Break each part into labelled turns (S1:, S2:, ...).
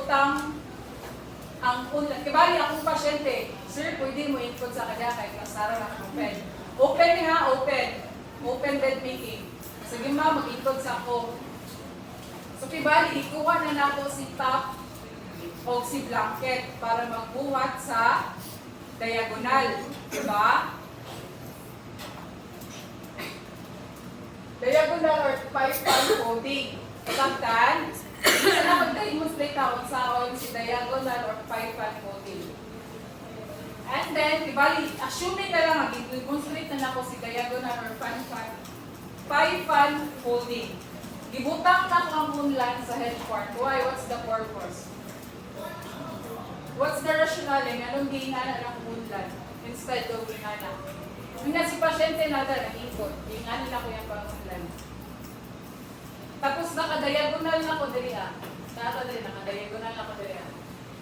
S1: gibutang ang unlan. Kibali akong pasyente, sir, pwede mo input sa kanya kay Kasara na open. Open ha, open. Open bed making. Sige ma, mag-input sa ako. So kibali, ikuha na nato si top o si blanket para magbuhat sa diagonal. Diba? Diagonal or 5-5 folding. Saktan, isa na pag-demonstrate ako sa si diagonal or 5-5 folding. And then, kibali, assuming na lang, mag-demonstrate na ako si diagonal or 5-5 folding. Gibutang na ang unlan sa head part. Why? What's the purpose? What's the rationale? Anong ginana ng unlan instead of ginana? Hindi si pasyente natin nag-ikot. Ginana na ko yung pangunlan. Tapos naka-diagonal na ko diri ah. Naka-diagonal na ko diri ah.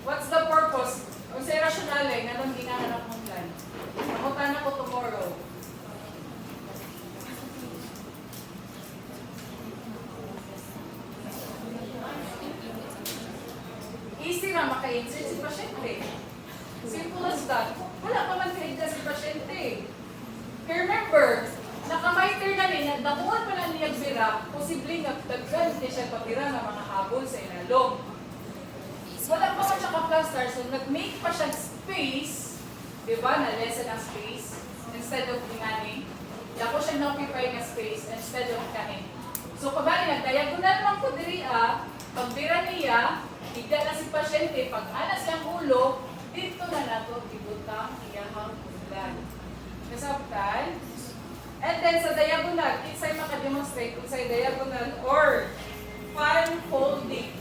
S1: What's the purpose? Kung sa rationale, anong ginana ng unlan? Nakutan na ko tomorrow. Easy na maka-insert si pasyente. Simple as that. Wala pa man ka-insert si pasyente. Remember, nakamiter na niya, dakuhan pa na niya bira, posibleng nagtaggan niya siya papira ng mga habol sa inalong. Wala pa man siya ka-plaster, so nag-make pa siya space, di ba, na lessen ang space, instead of ginani. Dako siya na-occupy ng space instead of kanin. So, kabali, nag-diagonal lang ko diri pagbira niya, higda na si pasyente, pag anas siyang ulo, dito na nato ibutang iyahang ulan. Nasabtan? And then sa diagonal, kinsay maka-demonstrate kung sa diagonal or fan folding.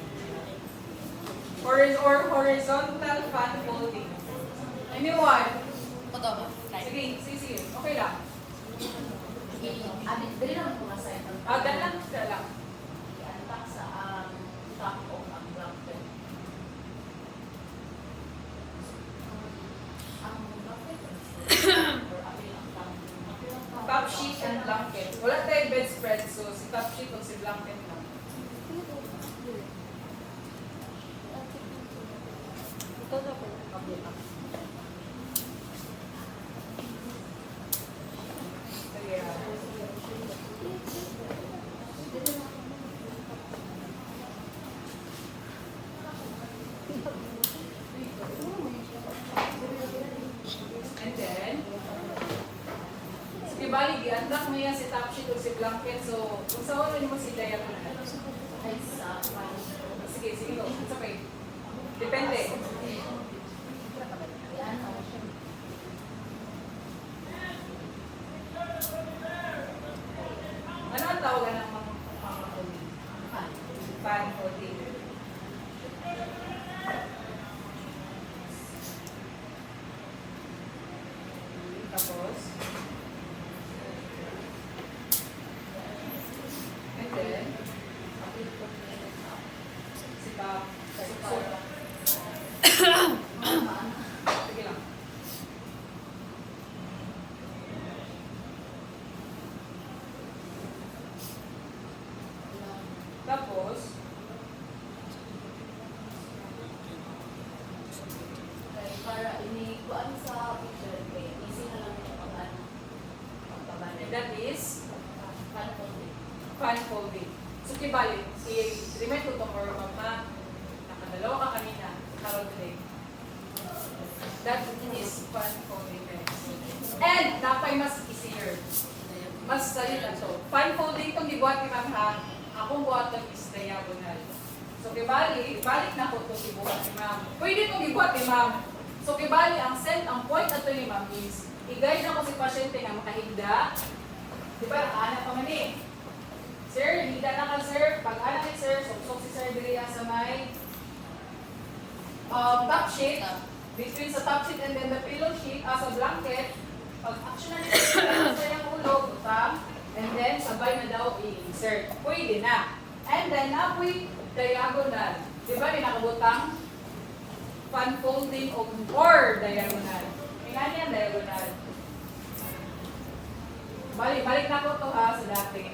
S1: Or horizontal fan folding. Anyone?
S2: Ito ba?
S1: Sige. Okay lang.
S2: Dali naman kung assign.
S1: Dalang.
S2: I-unpack sa top of ang blanket. Ang blanket? Or apil ang blanket?
S1: Top sheet and blanket. Wala tayong bedspread, so si top sheet o si blanket lang.
S2: Ito na po. Apil ang
S1: And then, sige bali, i-unlock mo yan si top sheet o si blanket. So, kung sa ulo mo si diagonal.
S2: ay sa
S1: Sige, go. It's okay. Depende. Ano ang tawagan ng mga folding? Fan folding. Tapos, and then, si top, sige lang. Tapos,
S2: para inikuan sa picture, easy na lang yung pagbabanan.
S1: and that is
S2: Fan folding.
S1: fan folding. So, kibali, i-remind ko tomorrow, mama, nakadalawa ka kanina, karoon today. That is fan folding. And, napay mas easier. Mas salit na to. Fan folding itong gibuhat ni ma'am ha, akong buhatan is diagonal. So, kibali, balik na ko itong gibuhat ni ma'am. Pwede itong gibuhat ni ma'am. So, kibali, ang point ato ni ma'am is, i-guide na ko si pasyente nga makahigda. Di ba, nakahanap pa man eh. Sir, higda na ka sir. Pag anak ni sir, suksok si sir diri sa may top sheet. Between sa top sheet and then the pillow sheet, sa blanket. Pag action na nito sa yung ulo, butang. And then, sabay na daw i-insert. Pwede na. And then, apoy diagonal. Di ba, nakabutang? Fan folding or diagonal. Tingnan yan, diagonal. Balik na ko to ha sa dati.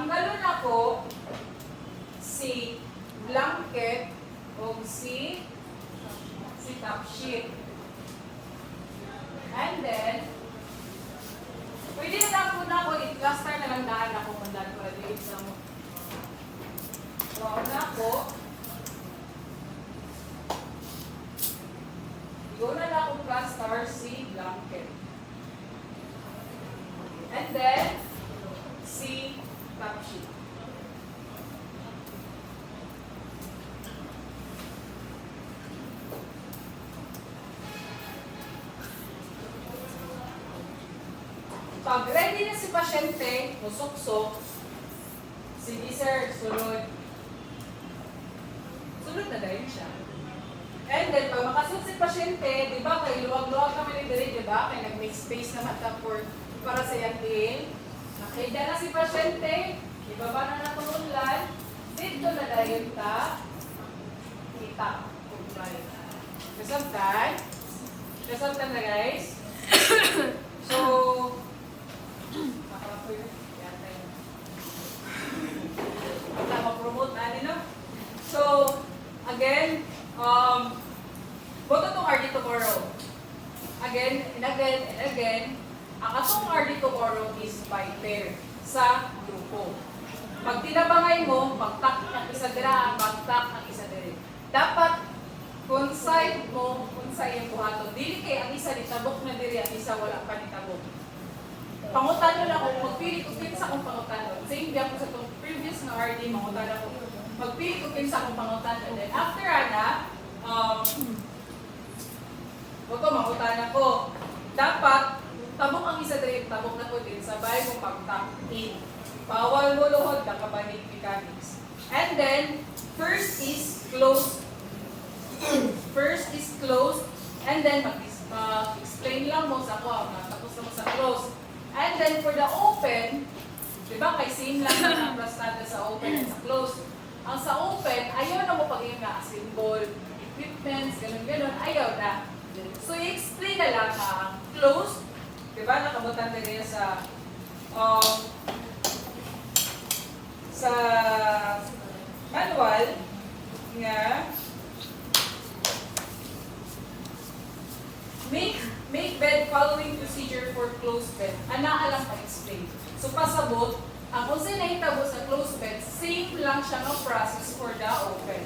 S1: tanggalon ako si blanket o si top sheet. And then, pwede na ako i-cluster na lang daan ako kung daan para di sa mo. Wow na ako. Go na lang ako cluster si blanket. And then, si top sheet. Pag ready na si pasyente, musok-sok, sige sir, sunod. Sunod na dahil siya. And then, pag makasunod si pasyente, di ba, kay luwag-luwag kami ni Dere, di ba? Kaya nag-make space naman ka para sa yantiin. Nakaida na si pasyente, ibaba na natulunlan, dito na dahil ta, kita, kumpay. Kasabtan na guys. So, promote na no? So, again, boto itong RD tomorrow. Again, and again, ang atong RD tomorrow is by pair sa grupo. Pag tinabangay mo, bagtak ang isa dira, bagtak ang isa dira. Dapat, conside mo, conside yung buhaton. Dili kay ang isa nitabok na diri, ang isa wala pa nitabok. Pangutan lang ako, magpili ko sa akong pangutan. Same di ako sa itong previous na RD, mangutan ako. Magpili ko sa akong pangutan. And then after ana, mangutan ako. Dapat, tabok ang isa din, tabok na ko din, sabay mo pag-tap in. Bawal mo luhod, nakabanig mechanics. And then, first is close. And then, mag-explain lang mo sa ako, tapos na mo sa close. And then for the open, di ba kay same lang ang prostada sa open at sa close. Ang sa open, ayaw na mo pag-iyon nga symbol, equipments, ganun-ganun, ayaw na. So i-explain na lang na ang close, di ba nakabutan na rin sa manual nga make bed following procedure for closed bed. Ana lang pa-explain. So pasabot, ang kung sino nahitabo sa closed bed, same lang siya ng process for the open.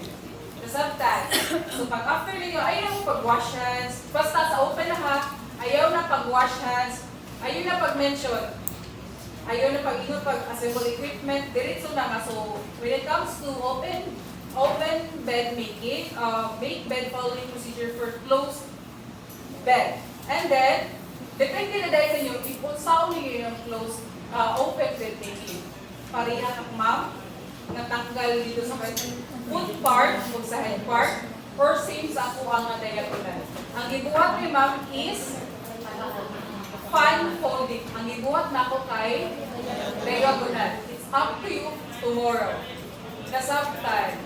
S1: Kasabtan. So pag after ninyo, ayaw na pag-wash hands. Basta sa open na ha, ayaw na pag-wash hands. Ayaw na pag-mention. Ayaw na pag-ingot pag-assemble equipment. Diretso na nga. So when it comes to open bed making, make bed following procedure for closed bed. And then, depende na dahil sa inyo, kung saan niyo yung closed, open bed making. Parihan ang ma'am, natanggal dito sa foot part, o sa head part, or same sa ako ang diagonal. Ang ibuhat ni ma'am is fan folding. Ang ibuhat na ako kay diagonal. It's up to you tomorrow. Kasabtan,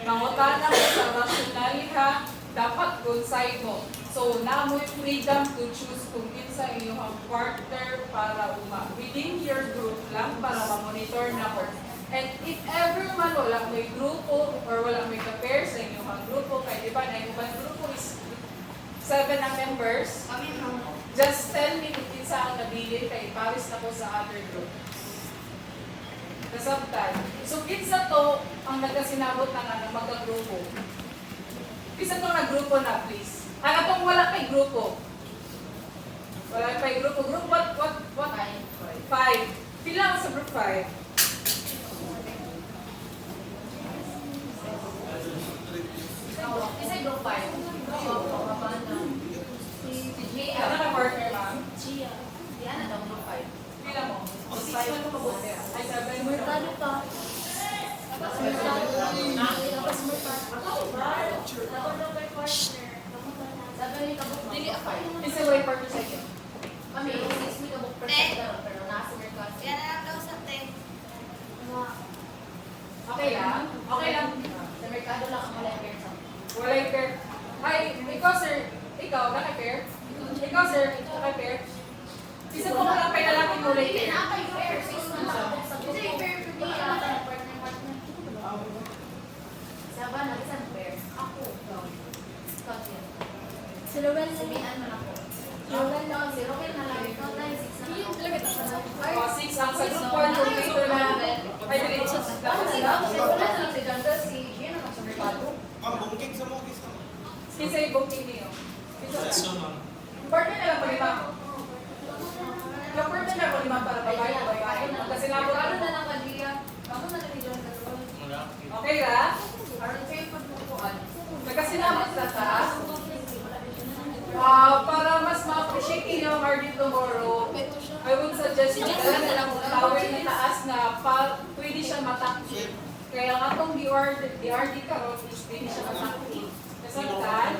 S1: mangutan ako sa rationally ha, dapat conside mo. So, na mo freedom to choose kung kinsa inyong partner para within your group lang para ma-monitor na ko. And if ever man wala may grupo or wala may ka-pair sa inyong grupo, kaya di ba na yung grupo is 7 na members, just tell me kung kinsa ang nabili kay Paris na ko sa other group. Kasabtan. So, kinsa to ang nagkasinabot na nga ng magka-grupo. Kinsa to nag-grupo na, please. Ang atong wala kay grupo. Wala kay grupo. Group what? 5. Pila sa group 5?
S2: Isa group 5.
S1: Ano na partner, ma'am?
S2: Yan na daw group 5.
S1: Pila mo? 6 man mo mabuti. Ay, 7 mo.
S3: Merkado pa. Tapos merkado. Tapos merkado.
S2: Sabi ni kabuk dili ako.
S1: Isa way partner sa inyo.
S2: Mami, 6 mi kabuk per pero nasa merkado.
S3: Yan na lang daw sa 10.
S1: Okay lang? Okay lang.
S2: Sa merkado lang ang malay sa.
S1: Wala yung pair. Hi, ikaw sir. Ikaw, naka-pair? Ikaw sir, naka-pair? Isa po lang kay lalaki mo
S2: Dili
S1: later.
S2: na kay pair 6 man sa kabuk sa grupo.
S3: Si Ruel na
S2: Sabihan man ako.
S3: Ruel na.
S2: Si Roel na lang. Ikaw tayo, 6 na
S3: Hindi
S2: ako.
S3: talaga ito sa
S1: O, 6 ang sa group 1 locator na. Ay, dili. Dapat sila.
S2: Kasi wala na lang si Janda, si Gian naman sa merkado.
S4: Ma'am, bungkig sa mga kisa.
S1: Kinsa yung booking niyo?
S4: So, ma'am.
S1: Partner na lang po lima. Yung partner na po lima para babae o babae. Kasi nabot
S2: Ano na lang kadiya? Ako na lang ni Janda.
S1: Okay ra?
S2: Aron kayo pagpupuan.
S1: Nagkasinabot na ta. Para mas ma-appreciate niyo ang RD tomorrow, I would suggest na dala na lang tower na taas na pwede siya matakip. Kaya ang atong DRD karon is pwede siya matakip. Kasi kan,